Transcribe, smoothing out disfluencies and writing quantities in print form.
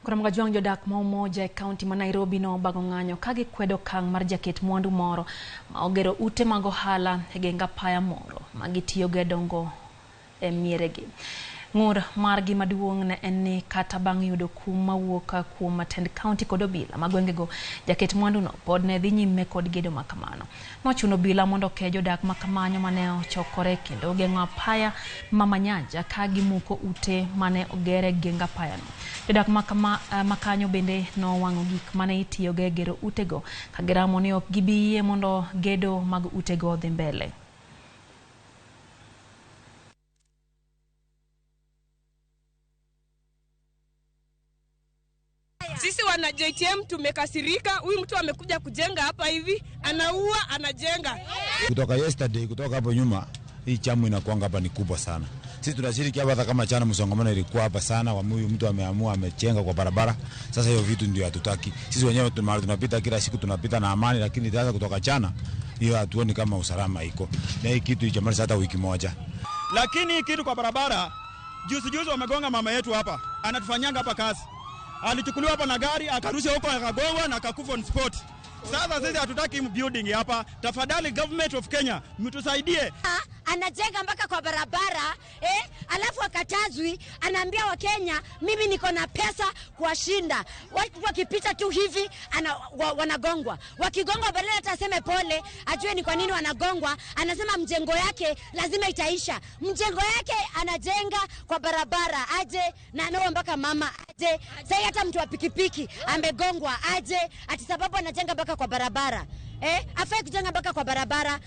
Kuna mga juang jodak mo moja e county ma Nairobi no bago ng'anyo kagi kwedo kang mar jaket mwandu moro ma ogero ute mag ohala e genga paya moro magitiyo gedongo e mieregi. Ng'ur margi maduong' ne en ni kata bang' yudo kum mawuok kuom matend county kod obila magwengego jaket mwandu no pod ne dhi nyime kod gedo makamano. Nochuno obila mondo ke jodak makamanyo mane ochokore kendo geng'o apaya mamanyanja ka gimuko ute mane ogere genga paya no. Jodak makanyo bende no wang'o gik mane itiyogo e gero utego ka giramo ni ok gibiyie mondo gedo mag utego dhi mbele. Sisi wana JTM tumekasirika. Huyu mtu amekuja kujenga hapa hivi, anaua, anajenga. Kutoka yesterday, kutoka hapo nyuma, hii chamu inakuanga hapa ni kubwa sana. Sisi tunashiriki hapa kama chana msongamano ilikuwa hapa sana, huyu mtu ameamua amechenga kwa barabara. Sasa hiyo vitu ndio hatutaki. Sisi wenyewe tunapita kila siku tunapita na amani, lakini sasa kutoka chana hiyo hatuoni kama usalama iko. Na hii kitu ichamaliza hata wiki moja. Lakini hii kitu kwa barabara, juzi wamegonga mama yetu hapa. Anatufanyanga hapa kazi. Alichukuliwa hapa na gari, akarusha huko akagongwa na akakufa on spot. Sasa sisi hatutaki building hapa. Tafadhali government of Kenya, mtusaidie. Anajenga mpaka kwa barabara, alafu akatazwi, anaambia wa Kenya, mimi niko na pesa kuwashinda. Watu wakipita tu hivi wanagongwa. Wakigongwa badala hata aseme pole, ajue ni kwa nini wanagongwa, anasema mjengo yake lazima itaisha. Mjengo yake anajenga kwa barabara, aje na anao mpaka mama aje. Sasa hata mtu wa pikipiki amegongwa aje ati sababu anajenga mpaka kwa barabara. Afai kujenga mpaka kwa barabara.